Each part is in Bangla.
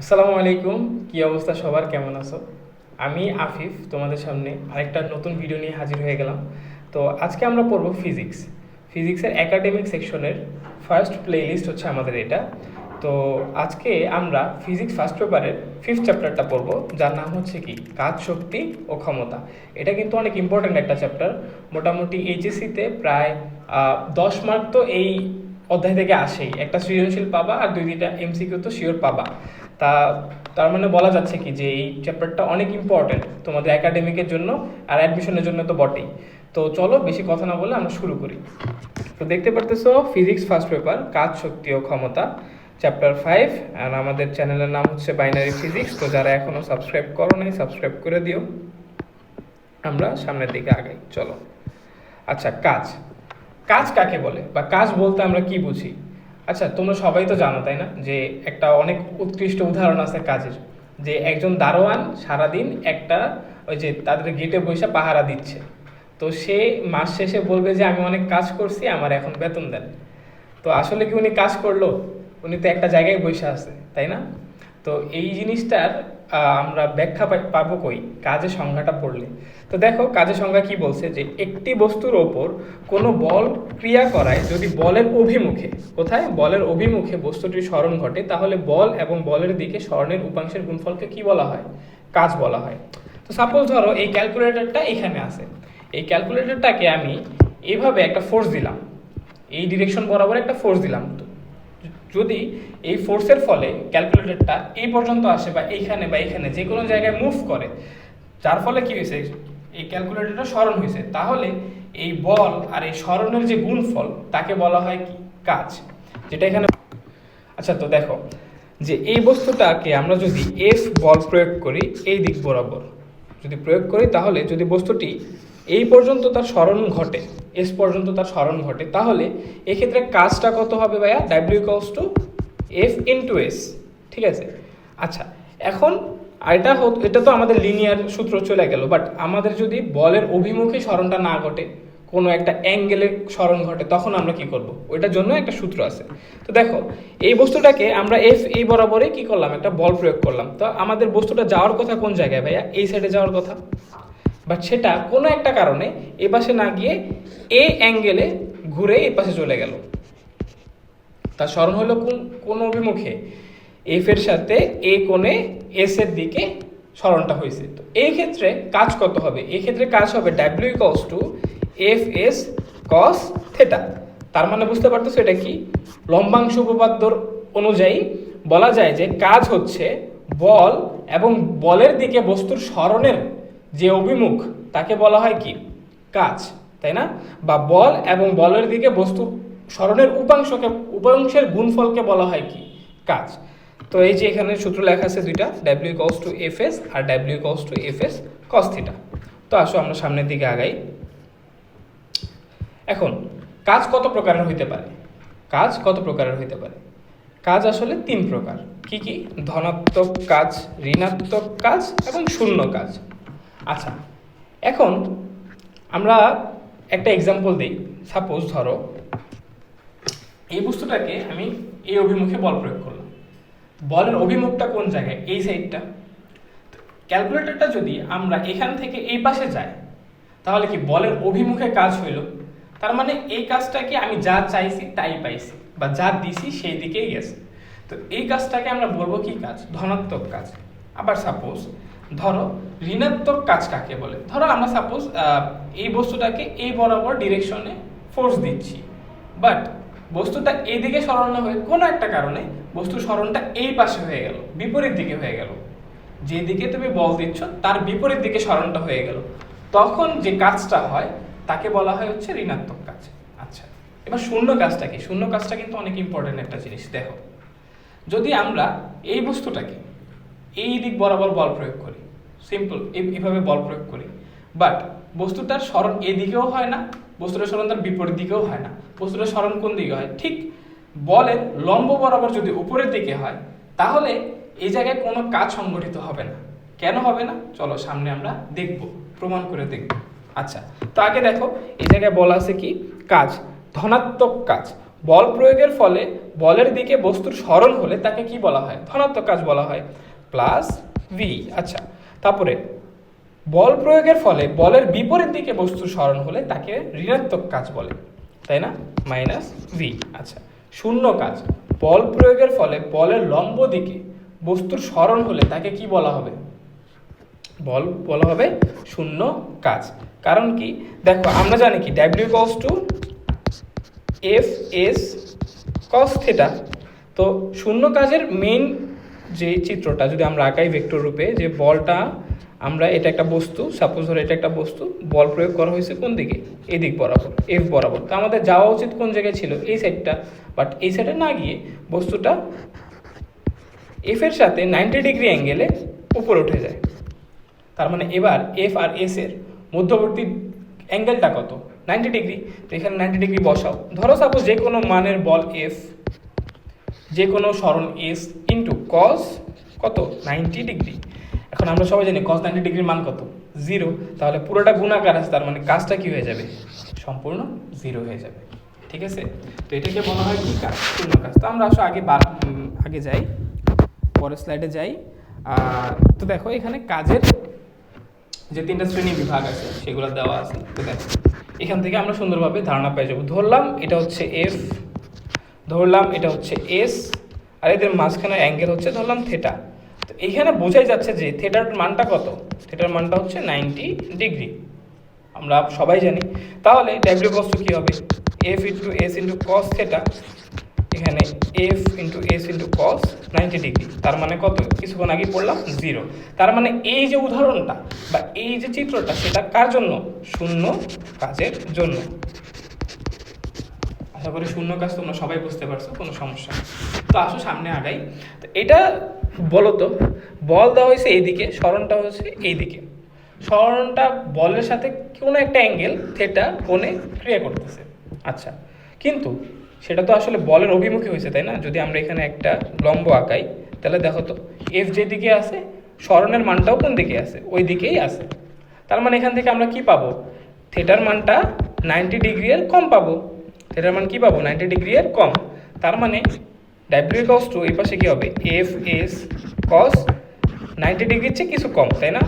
আসসালামু আলাইকুম। কি অবস্থা সবার, কেমন আছো? আমি আফিফ তোমাদের সামনে আরেকটা নতুন ভিডিও নিয়ে হাজির হয়ে গেলাম। তো আজকে আমরা পড়ব ফিজিক্সের একাডেমিক সেকশনের ফার্স্ট প্লে লিস্ট হচ্ছে আমাদের এটা। তো আজকে আমরা ফিজিক্স ফার্স্ট পেপারের ফিফথ চ্যাপ্টারটা পড়ব, যার নাম হচ্ছে কি কাজ, শক্তি ও ক্ষমতা। এটা কিন্তু অনেক ইম্পর্ট্যান্ট একটা চ্যাপ্টার। মোটামুটি এইচএসসিতে প্রায় 10 মার্ক তো এই অধ্যায় থেকে আসেই। একটা সৃজনশীল পাবা আর 2-3টা এমসিকিউ তো শিওর পাবা। তা তার মানে বলা যাচ্ছে কি যে এই চ্যাপ্টারটা অনেক ইম্পর্ট্যান্ট তোমাদের একাডেমিকের জন্য আর অ্যাডমিশনের জন্য তো বটেই। তো চলো বেশি কথা না বলে আমরা শুরু করি। তো দেখতে পারতেছো ফিজিক্স ফার্স্ট পেপার কাজ, শক্তি ও ক্ষমতা, চ্যাপ্টার 5। আর আমাদের চ্যানেলের নাম হচ্ছে বাইনারি ফিজিক্স। তো যারা এখনও সাবস্ক্রাইব করো নাই, সাবস্ক্রাইব করে দিও। আমরা সামনের দিকে আগাই, চলো। আচ্ছা, কাজ কাজ কাকে বলে বা কাজ বলতে আমরা কি বুঝি? আচ্ছা, তোমরা সবাই তো জানো তাই না, যে একটা অনেক উৎকৃষ্ট উদাহরণ আছে কাজের। যে একজন দারোয়ান সারাদিন একটা ওই যে তাদের গেটে বসে পাহারা দিচ্ছে। তো সে মাস শেষে বলবে যে আমি অনেক কাজ করছি, আমার এখন বেতন দেন। তো আসলে কি উনি কাজ করলো? উনি তো একটা জায়গায় বসে আছে, তাই না? তো এই জিনিসটার আমরা ব্যাখ্যা পাবো কই? কাজের সংজ্ঞাটা পড়লে। তো দেখো কাজের সংজ্ঞা কি বলছে, যে একটি বস্তুর ওপর কোনো বল ক্রিয়া করায় যদি বলের অভিমুখে, কোথায়? বলের অভিমুখে বস্তুটির সরণ ঘটে, তাহলে বল এবং বলের দিকে সরণের উপাংশের গুণফলকে কি বলা হয়? কাজ বলা হয়। তো সাপোজ ধরো এই ক্যালকুলেটরটা এখানে আছে। এই ক্যালকুলেটরটাকে আমি এইভাবে একটা ফোর্স দিলাম, এই ডিরেকশন বরাবর একটা ফোর্স দিলাম। তো যদি এই ফোর্সের ফলে ক্যালকুলেটরটা এই পর্যন্ত আসে বা এইখানে বা এখানে যে কোনো জায়গায় মুভ করে, যার ফলে কি হয়েছে, এই ক্যালকুলেটরটা সরণ হয়েছে, তাহলে এই বল আর এই সরণের যে গুণফল তাকে বলা হয় কি? কাজ, যেটা এখানে। আচ্ছা, তো দেখো যে এই বস্তুটাকে আমরা যদি এফ বল প্রয়োগ করি এই দিক বরাবর, যদি প্রয়োগ করি, তাহলে যদি বস্তুটি এই পর্যন্ত তার সরণ ঘটে, এস পর্যন্ত তার সরণ ঘটে, তাহলে এক্ষেত্রে কাজটা কত হবে ভাইয়া? W equals to F into S. ঠিক আছে। আচ্ছা, এখন এটা তো আমাদের লিনিয়ার সূত্র চলে গেল, বাট আমাদের যদি বলের অভিমুখে সরণটা না ঘটে, কোনো একটা অ্যাঙ্গেলের সরণ ঘটে, তখন আমরা কি করব? ওইটার জন্য একটা সূত্র আছে। তো দেখো এই বস্তুটাকে আমরা এফ এই বরাবরে কি করলাম? একটা বল প্রয়োগ করলাম। তো আমাদের বস্তুটা যাওয়ার কথা কোন জায়গায় ভাইয়া? এই সাইডে যাওয়ার কথা। বাট সেটা কোনো একটা কারণে এ পাশে না গিয়ে এ অ্যাঙ্গেলে ঘুরে এই পাশে চলে গেল। তার সরণ হলো কোন অভিমুখে? এফ এর সাথে এ কোণে এস এর দিকে সরণটা হয়েছে। তো এই ক্ষেত্রে কাজ কত হবে? এই ক্ষেত্রে কাজ হবে W equals to F S cos theta. তার মানে বুঝতে পারতেছো এটা কি? লম্বাংশ উপপাদ্যর অনুযায়ী বলা যায় যে কাজ হচ্ছে বল এবং বলের দিকে বস্তুর সরণের যে অভিমুখ তাকে বলা হয় কি? কাজ, তাই না? বা বল এবং বলের দিকে বস্তুর সরণের উপাংশের গুণফলকে বলা হয় কি? কাজ। তো এই যে এখানে সূত্র লেখা আছে দুইটা, W equals to F S আর W equals to F S cos theta. তো আসো আমরা সামনের দিকে আগাই। এখন কাজ কত প্রকারের হইতে পারে? কাজ কত প্রকারের হইতে পারে? কাজ আসলে 3 প্রকার। কি কি? ধনাত্মক কাজ, ঋণাত্মক কাজ এবং শূন্য কাজ। আচ্ছা, এখন আমরা একটা এক্সাম্পল দিই। সাপোজ ধরো এই বস্তুটাকে আমি এই অভিমুখে বল প্রয়োগ করলাম। বলের অভিমুখটা কোন জায়গায়? এই সাইডটা। ক্যালকুলেটরটা যদি আমরা এখান থেকে এই পাশে যাই, তাহলে কি বলের অভিমুখে কাজ হইল। তার মানে এই কাজটাকে আমি যা চাইছি তাই পাইছি, বা যা দিছি সেই দিকেই গেছে। তো এই কাজটাকে আমরা বলবো কি কাজ? ধনাত্মক কাজ। আবার সাপোজ ধরো ঋণাত্মক কাজ কাকে বলে? ধরো আমরা সাপোজ এই বস্তুটাকে এই বরাবর ডিরেকশনে ফোর্স দিচ্ছি, বাট বস্তুটা এইদিকে সরণ না হয়ে কোনো একটা কারণে বস্তুর সরণটা এই পাশে হয়ে গেল, বিপরীত দিকে হয়ে গেল। যেদিকে তুমি বল দিচ্ছ তার বিপরীত দিকে সরণটা হয়ে গেল, তখন যে কাজটা হয় তাকে বলা হয় হচ্ছে ঋণাত্মক কাজ। আচ্ছা, এবার শূন্য কাজটা কি? শূন্য কাজটা কিন্তু অনেক ইম্পর্টেন্ট একটা জিনিস। দেখো যদি আমরা এই বস্তুটাকে এই দিক বরাবর বল প্রয়োগ করি, সিম্পল এইভাবে বল প্রয়োগ করি, বাট বস্তুটার সরণ এদিকেও হয় না, বস্তুটার সরণ তার বিপরীত দিকেও হয় না, বস্তুটার সরণ কোন দিকে হয়? ঠিক বলের লম্ব বরাবর যদি উপরের দিকে হয়, তাহলে এই জায়গায় কোনো কাজ সংগঠিত হবে না। কেন হবে না? চলো সামনে আমরা দেখব, প্রমাণ করে দেখব। আচ্ছা, তো আগে দেখো এই জায়গায় বলা আছে কি? কাজ, ধনাত্মক কাজ। বল প্রয়োগের ফলে বলের দিকে বস্তুর সরণ হলে তাকে কি বলা হয়? ধনাত্মক কাজ বলা হয়, প্লাস ভি। আচ্ছা, তারপরে বল প্রয়োগের ফলে বলের বিপরীত দিকে বস্তুর সরণ হলে তাকে ঋণাত্মক কাজ বলে, তাই না? Minus V. আচ্ছা, শূন্য কাজ, বল প্রয়োগের ফলে বলের লম্ব দিকে বস্তুর সরণ হলে তাকে কি বলা হবে? বলা হবে শূন্য কাজ। কারণ কি? দেখো আমরা জানি কি W equals to F S cos theta. তো শূন্য কাজের মেইন যে চিত্রটা যদি আমরা আঁকাই ভেক্টর রূপে, যে বলটা আমরা, এটা একটা বস্তু, সাপোজ ধরো এটা একটা বস্তু, বল প্রয়োগ করা হয়েছে কোন দিকে? এই দিক বরাবর, এফ বরাবর। তো আমাদের যাওয়া উচিত কোন জায়গায় ছিল? এই সাইডটা, বাট এই সাইডে না গিয়ে বস্তুটা এফ এর সাথে 90 ডিগ্রি অ্যাঙ্গেলে উপরে উঠে যায়। তার মানে এবার এফ আর এস এর মধ্যবর্তী অ্যাঙ্গেলটা কত? 90 ডিগ্রি। তো এখানে 90 ডিগ্রি বসাও। ধরো সাপোজ যে কোনো মানের বল এফ, যে কোনো সরণ এস ইন্টু কস কত? 90 ডিগ্রি। এখন আমরা সবাই জানি কস 90 ডিগ্রির মান কত? 0। তাহলে পুরোটা গুণাকার আছে, তার মানে কাজটা কি হয়ে যাবে? সম্পূর্ণ 0 হয়ে যাবে। ঠিক আছে? তো এটাকে বলা হয় কি কাজ? শূন্য কাজ। তো আমরা আসলে আগে যাই, পরের স্লাইডে যাই। তো দেখো এখানে কাজের যে 3টা শ্রেণী বিভাগ আছে সেগুলো দেওয়া আছে। তো দেখো এখান থেকে আমরা সুন্দরভাবে ধারণা পেয়ে যাবো। ধরলাম এটা হচ্ছে এফ, ধরলাম এটা হচ্ছে এস, আর এদের মাঝখানে অ্যাঙ্গেল হচ্ছে ধরলাম থিটা। তো এইখানে বোঝাই যাচ্ছে যে থিটার মানটা কত? থিটার মানটা হচ্ছে 90 ডিগ্রি, আমরা সবাই জানি। তাহলে ডাব্লিউ কস কি হবে? F into S into cos theta, এখানে F into S into cos 90 degree. তার মানে কত? কিছুক্ষণ আগে পড়লাম 0। তার মানে এই যে উদাহরণটা বা এই যে চিত্রটা, সেটা কার জন্য? শূন্য কাজের জন্য। আশা করি শূন্য কাজ তোমরা সবাই বুঝতে পারছো, কোনো সমস্যা নেই। তো আসো সামনে আগাই। তো এটা বলো তো, বল দেওয়া হয়েছে এইদিকে, সরণটা হচ্ছে এইদিকে। সরণটা বলের সাথে কোনো একটা অ্যাঙ্গেল থিটা কোণে ক্রিয়া করতেছে। আচ্ছা, কিন্তু সেটা তো আসলে বলের অভিমুখী হয়েছে, তাই না? যদি আমরা এখানে একটা লম্ব আঁকাই, তাহলে দেখো তো এফ যেদিকে আছে, সরণের মানটাও কোন দিকে আছে? ওই দিকেই আছে। তার মানে এখান থেকে আমরা কি পাবো? থিটার মানটা 90 ডিগ্রি এর কম পাবো। থিটার মান কি পাবো? 90 ডিগ্রি এর কম। তার মানে ডাব্লিউ কস টু এই পাশে কি হবে? এফ এস কস 90 ডিগ্রির চেয়ে কিছু কম, তাই না?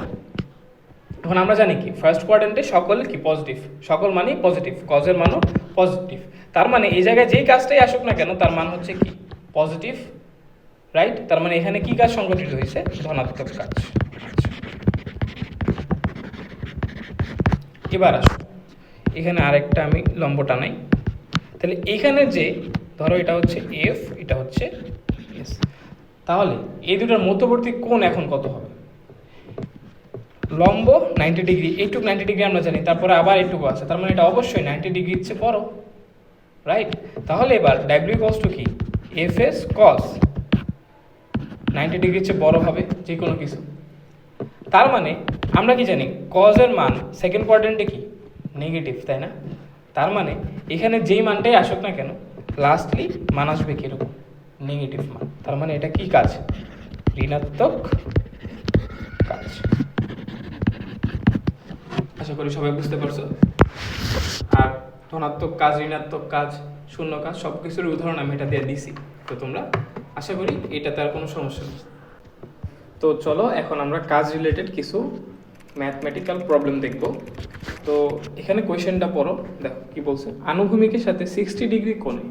এখন আমরা জানি কি ফার্স্ট কোয়াড্রেন্টে সকল কি পজিটিভ, সকল মানই পজিটিভ, কজের মানও পজিটিভ। তার মানে এই জায়গায় যেই কাজটাই আসুক না কেন তার মান হচ্ছে কি? Positive, right? তার মানে এখানে কি কাজ সংঘটিত হয়েছে? ধনাত্মক কাজ। এবার আসো এখানে আরেকটা আমি লম্ব টানাই। তাহলে এইখানে যে ধরো এটা হচ্ছে এফ, এটা হচ্ছে এস, তাহলে এই দুটার মধ্যবর্তী কোণ এখন কত হবে? লম্ব 90 ডিগ্রি, এইটুকু 90 ডিগ্রি আমরা জানি, তারপরে আবার এইটুকু আছে, তার মানে এটা অবশ্যই 90 ডিগ্রির চেয়ে বড়, রাইট? তাহলে এবার ডাব্লিউ কস টু কি? এফ এস কস 90 ডিগ্রির চেয়ে বড় হবে যে কোনো কিছু। তার মানে আমরা কি জানি কজের মান সেকেন্ড কোয়াড্রেন্টে কি? নেগেটিভ, তাই না? তার মানে এখানে যেই মানটাই আসুক না কেন লাস্টলি মান আসবে কিরকম? নেগেটিভ মান। তার মানে এটা কি কাজ? ঋণাত্মক কাজ। আশা করি সবাই বুঝতে পারছো। আর ধনাত্মক কাজ, ঋণাত্মক কাজ, শূন্য কাজ সব কিছুর উদাহরণ আমি এটা দিয়ে দিছি। তো তোমরা আশা করি এটাতে আর কোনো সমস্যা নেই। তো চলো এখন আমরা কাজ রিলেটেড কিছু ম্যাথমেটিক্যাল প্রবলেম দেখব। তো এখানে কোয়েশ্চেনটা পড়ো, দেখো কি বলছে। আনুভূমিকের সাথে 60 ডিগ্রি কোণে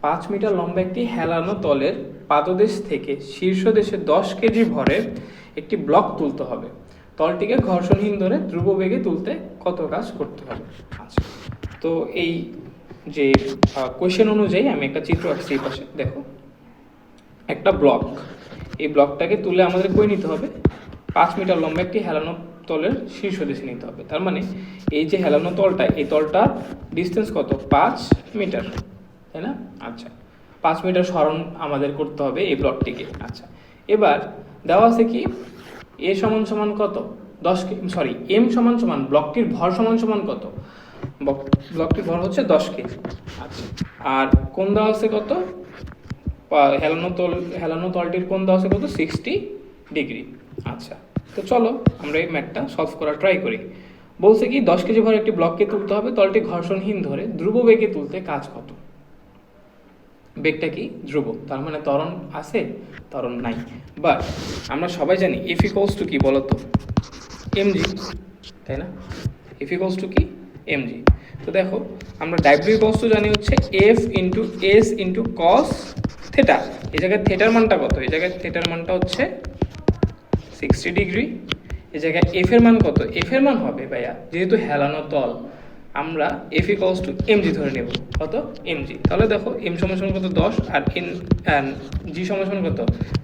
5 মিটার লম্বা একটি হেলানো তলের পাদদেশ থেকে শীর্ষদেশে 10 কেজি ভরের একটি ব্লক তুলতে হবে। তলটিকে ঘর্ষণহীন ধরে ধ্রুব বেগে তুলতে কত কাজ করতে হবে? আচ্ছা, তো এই যে কোয়েশ্চেন অনুযায়ী আমি একটা চিত্র আঁকছি। এই পাশে দেখো একটা ব্লক, এই ব্লকটাকে তুলে আমাদের কই নিতে হবে? 5 মিটার লম্বা একটি হেলানো তলের শীর্ষ দেশে নিতে হবে। তার মানে এই যে হেলানো তলটা, এই তলটার ডিস্টেন্স কত? 5 মিটার, তাই না? আচ্ছা, 5 মিটার সরণ আমাদের করতে হবে এই ব্লকটিকে। আচ্ছা, এবার দেওয়া আছে কি এ সমান সমান কত? 10 সরি এম সমান সমান ব্লকটির ভর সমান সমান কত? ব্লকটির ভর হচ্ছে 10 কেজি। আচ্ছা, আর কোণ দেওয়া আছে কত? হেলানো তলটির কোণ দেওয়া আছে কত? 60 ডিগ্রি। আচ্ছা, তো চলো আমরা এই ম্যাথটা সলভ করার ট্রাই করি। বলছে কি 10 কেজি ভর একটি ব্লককে তুলতে হবে, তলটি ঘর্ষণহীন ধরে ধ্রুব বেগে তুলতে কাজ কত? বেগটা কি ধ্রুব, তার মানে ত্বরণ আছে, ত্বরণ নাই। বাট আমরা সবাই জানি এফ ইকুয়ালস টু কি বলতো, এমজি, তাই না? এফ ইকুয়ালস টু কি, এমজি। তো দেখো আমরা ডাব্লিউ ইকুয়ালস টু জানি হচ্ছে F into S into cos theta. এই জায়গায় থেটার মানটা কত, এই জায়গায় থেটার মানটা হচ্ছে 60 ডিগ্রি। এই জায়গায় এফ এর মান কত, এফ এর মান হবে ভাইয়া যেহেতু হেলানো তল, আমরা এফ ইকুয়ালস টু এমজি ধরে নেব, কত, এমজি। তাহলে দেখো এম সমান কত 10 আর এন জি সমান কত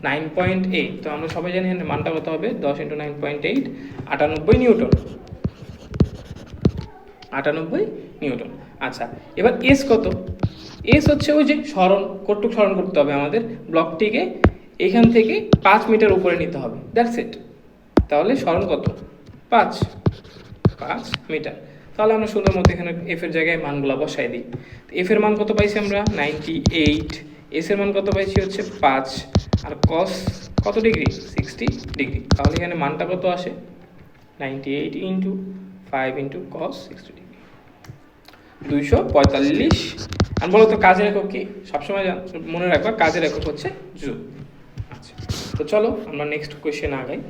9.8। তো আমরা সবাই জানি এখানে মানটা কত হবে 10 ইন্টু 9.8, 98 নিউটন, 98 নিউটন। আচ্ছা এবার এস কত, এস হচ্ছে ওই যে স্মরণ, কতটুকু স্মরণ করতে হবে আমাদের, ব্লকটিকে এখান থেকে 5 মিটার উপরে নিতে হবে, দ্যাটস ইট। তাহলে স্মরণ কত, 5 মিটার। তাহলে আমরা সুন্দর মতো এখানে এফ এর জায়গায় মানগুলো বসাই দিই। এফ এর মান কত পাইছি আমরা 98, এস এর মান কত পাইছি হচ্ছে 5, আর কস কত ডিগ্রি 60 ডিগ্রি। তাহলে এখানে মানটা কত আসে 98 ইন্টু 5 ইন্টু কস 60 ডিগ্রি, 245। আর বলো তো কাজের একক কি, সবসময় মনে রাখবা কাজের একক হচ্ছে জুল। আচ্ছা তো চলো আমরা নেক্সট কোয়েশ্চেন আগাই।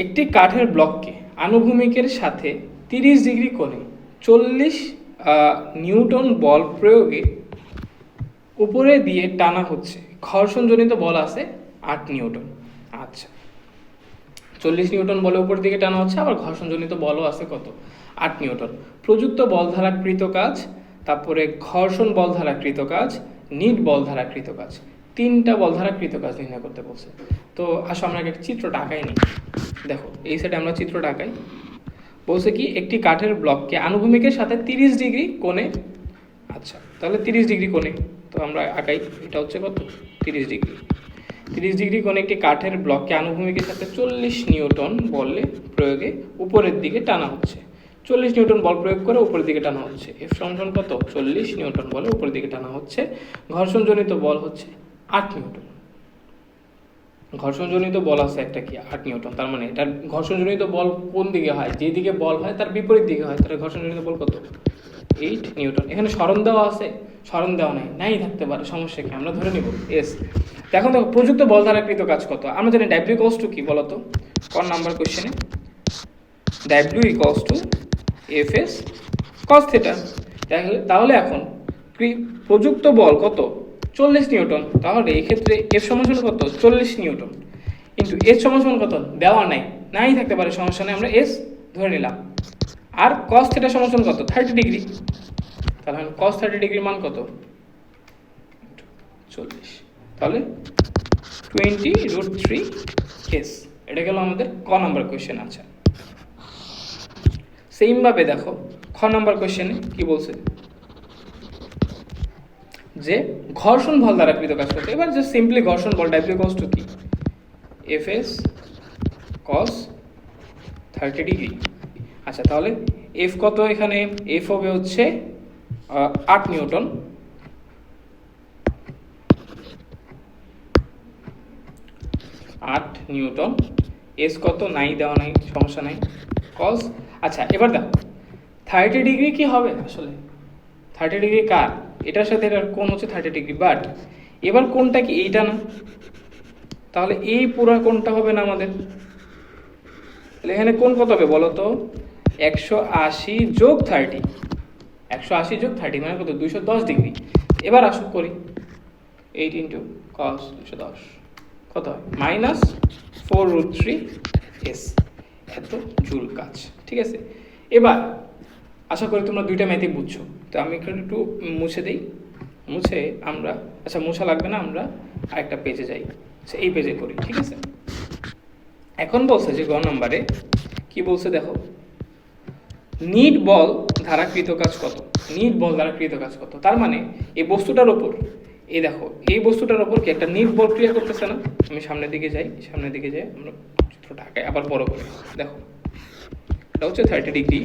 একটি কাঠের ব্লককে আনুভূমিকের সাথে 30 ডিগ্রি কোণে 40 নিউটন বল প্রয়োগে উপরে দিয়ে টানা হচ্ছে, ঘর্ষণজনিত বল আছে 8 নিউটন। আচ্ছা 40 নিউটন বলে উপর দিকে টানা হচ্ছে, আবার ঘর্ষণজনিত বলও আছে কত 8 নিউটন। প্রযুক্ত বল দ্বারা কৃত কাজ, তারপরে ঘর্ষণ বল দ্বারা কৃত কাজ, নিট বল দ্বারা কৃত কাজ, 3টা বল দ্বারা কৃত কাজ নির্ণয় করতে বলছে। তো আসো আমরা একটা চিত্রটা আঁকাই নিই। দেখো এই সাইডে আমরা চিত্রটা আঁকাই। বলছে কি একটি কাঠের ব্লককে আনুভূমিকের সাথে 30 ডিগ্রি কোণে, আচ্ছা তাহলে 30 ডিগ্রি কোণে, তো আমরা আঁকাই, এটা হচ্ছে কত 30 ডিগ্রি। 30 ডিগ্রি কোণে একটি কাঠের ব্লককে আনুভূমিকের সাথে 40 নিউটন বলে প্রয়োগে উপরের দিকে টানা হচ্ছে। 40 নিউটন বল প্রয়োগ করে উপরের দিকে টানা হচ্ছে। এফ সমান কত 40 নিউটন বলে উপরের দিকে টানা হচ্ছে। ঘর্ষণজনিত বল হচ্ছে 8 নিউটন। ঘর্ষণজনিত বল আছে একটা কি 8 নিউটন, তার মানে এটার ঘর্ষণজনিত বল কোন দিকে হয়, যেদিকে বল হয় তার বিপরীত দিকে হয়, তার ঘর্ষণজনিত বল কত 8 নিউটন। এখানে স্মরণ দেওয়া আছে, স্মরণ দেওয়া নাই থাকতে পারে, সমস্যা কি, আমরা ধরে নিব এস। এখন দেখো প্রযুক্ত বল দ্বারা কৃত কাজ কত, আমরা জানি ডাব্লিউ ইকুয়ালস টু কি বলতো, কোন নাম্বার কোশ্চেনে W equals to F S cos theta. তাহলে এখন প্রযুক্ত বল কত 40 নিউটন, তাহলে এই ক্ষেত্রে এফ সমান কত 40 নিউটন কিন্তু এস সমান কত দেওয়া নাই থাকতে পারে, সমস্যা নেই, আমরা এস ধরে নিলাম। আর কস থিটা সমান কত 30 ডিগ্রি, তাহলে কস 30 ডিগ্রির মান কত 40, তাহলে 20√3 এস। এটা গেল আমাদের ক নাম্বার কোয়েশ্চেন। আচ্ছা সেম ভাবে দেখো খ নাম্বার কোয়েশ্চেনে কি বলছে, যে ঘর্ষণ বল দ্বারা কৃত কাজ করতে। এবার যে সিম্পলি ঘর্ষণ বল ডাব্লিউ ইকুয়ালস টু কি এফ এস কস 30 ডিগ্রি। আচ্ছা তাহলে এফ কত, এখানে এফ হবে হচ্ছে 8 নিউটন, 8 নিউটন। এস কত নাই দেওয়া নাই, সমস্যা নাই, কস। আচ্ছা এবার দেখো 30 ডিগ্রি কি হবে, আসলে 30 ডিগ্রি কার, এটার সাথে এটার কোণ হচ্ছে 30 ডিগ্রি, বাট এবার কোণটা কি এইটা না, তাহলে এই পুরো কোণটা হবে না আমাদের, তাহলে এখানে কোণ কত হবে বলো তো 180 যোগ 30, 180 যোগ 30 মানে কত 210 ডিগ্রি। এবার আসো করি 8 ইন্টু কস 210 কত হয় -4√3 এস, এত জুল কাজ, ঠিক আছে। এবার আশা করি তোমরা দুইটা ম্যাথই বুঝছো। তো আমি একটু মুছে দিই, মুছে আমরা, আচ্ছা মোছা লাগবে না, আমরা আরেকটা পেজে যাই, এই পেজে করি, ঠিক আছে। এখন বলছে যে গ নম্বরে কি বলছে দেখো, নিট বল দ্বারা কৃত কাজ কত, নিট বল দ্বারা কৃত কাজ কত, তার মানে এই বস্তুটার ওপর, এই দেখো এই বস্তুটার ওপর কি একটা নিট বল ক্রিয়া করতেছে না। আমি সামনের দিকে যাই, সামনের দিকে যাই, আমরা চিত্রটা আবার বড় করে দেখো, এটা হচ্ছে 30 ডিগ্রি,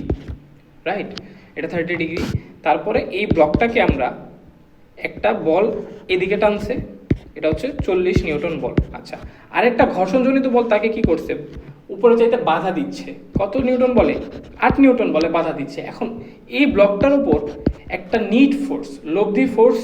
রাইট, এটা 30 ডিগ্রি। তারপরে এই ব্লকটাকে আমরা একটা বল এদিকে টানছে, এটা হচ্ছে 40 নিউটন বল। আচ্ছা আরেকটা ঘর্ষণজনিত বল তাকে কি করছে, উপরে চাইতে বাধা দিচ্ছে, কত নিউটন বলে 8 নিউটন বলে বাধা দিচ্ছে। এখন এই ব্লকটার উপর একটা নিট ফোর্স, লব্ধি ফোর্স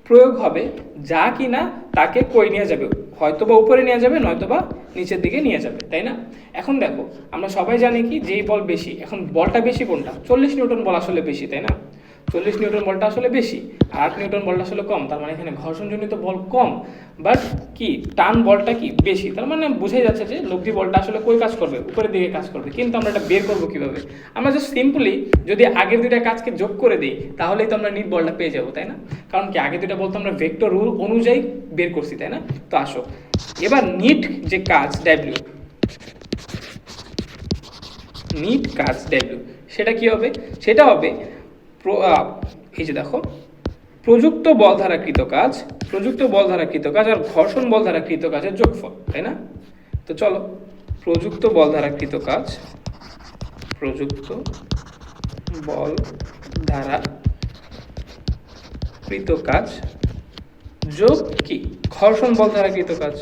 প্রয়োগ হবে যা কিনা তাকে কই নিয়ে যাবে, হয়তো বা উপরে নিয়ে যাবে নয়তো বা নিচের দিকে নিয়ে যাবে, তাই না? এখন দেখো আমরা সবাই জানি কি যেই বল বেশি, এখন বলটা বেশি কোনটা? 40 নিউটন বল আসলে বেশি, তাই না? 40 নিউটন বলটা আসলে বেশি আর 8 নিউটন বলটা আসলে কম, তার মানে এখানে ঘর্ষণজনিত বল কম, বাট কি টান বলটা কি বেশি, তার মানে বোঝাই যাচ্ছে যে লব্ধি বলটা আসলে কই কাজ করবে? উপরের দিকে কাজ করবে। কিন্তু আমরা এটা বের করবো কিভাবে? আমরা জাস্ট সিম্পলি যদি আগের দুইটা কাজকে যোগ করে দিই তাহলেই তো আমরা নিট বলটা পেয়ে যাবো, তাই না? কারণ কি আগে দুইটা বলতো আমরা ভেক্টর রুল অনুযায়ী বের করছি, তাই না? তো আসো এবার নিট যে কাজ ডাব্লিউ, নিট কাজ ডাব্লিউ সেটা কি হবে? সেটা হবে এই যে দেখো প্রযুক্ত বল দ্বারা কৃত কাজ, প্রযুক্ত বল দ্বারা কৃত কাজ আর ঘর্ষণ বল দ্বারা কৃত কাজের যোগফল, তাই না? তো চলো প্রযুক্ত বল দ্বারা কৃত কাজ, প্রযুক্ত বল দ্বারা কৃত কাজ যোগ কি ঘর্ষণ বল দ্বারা কৃত কাজ,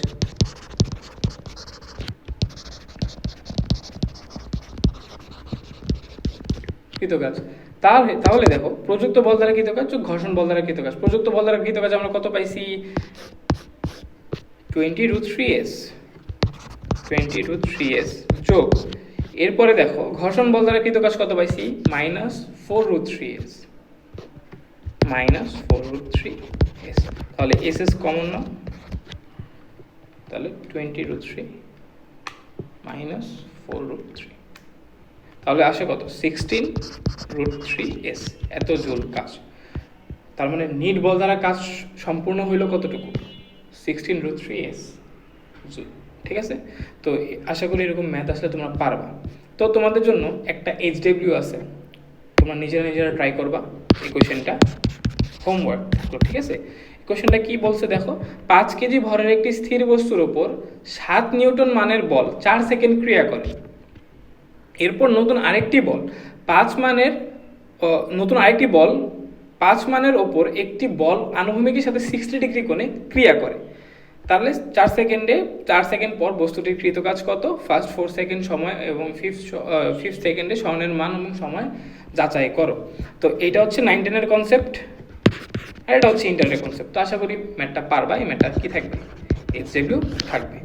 কৃত কাজ। তাহলে দেখো প্রযুক্ত বল দ্বারা কৃত কাজ যোগ ঘর্ষণ বল দ্বারা কৃত কাজ, প্রযুক্ত বল দ্বারা কৃত কাজ আমরা কত পাইছি? 20√3s, 20√3s যোগ এরপরে দেখো ঘর্ষণ বল দ্বারা কৃত কাজ কত পাইছি? -4√3s, -4√3s। তাহলে এস কমন নাও, তাহলে 20√3 -4√3, তাহলে আসে কত? 16√3s, এত জুল কাজ। তার মানে নিট বল দ্বারা কাজ সম্পূর্ণ হইল কতটুকু? 16√3s joule. ঠিক আছে, তো আশা করি এরকম ম্যাথ আসলে তোমরা পারবা। তো তোমাদের জন্য একটা HW আছে, তোমরা নিজেরা ট্রাই করবা এই কোয়েশ্চেনটা, হোমওয়ার্ক থাকলো। ঠিক আছে, কোয়েশ্চেনটা কি বলছে দেখো, 5 কেজি ভরের একটি স্থির বস্তুর উপর 7 নিউটন মানের বল 4 সেকেন্ড ক্রিয়া করে। এরপর নতুন আরেকটি বল 5 মানের ওপর একটি বল আনুভূমিকের সাথে 60 ডিগ্রি কোণে ক্রিয়া করে। তাহলে 4 সেকেন্ড পর বস্তুটির কৃত কাজ কত? ফার্স্ট 4 সেকেন্ড সময় এবং ফিফথ সেকেন্ডে সরণের মান এবং সময় যাচাই করো। তো এটা হচ্ছে 9-10 কনসেপ্ট আর এটা হচ্ছে ইন্টারনেট কনসেপ্ট। তো আশা করি ম্যাথটা পারবা। এই ম্যাথটা কি থাকবে? HW থাকবে।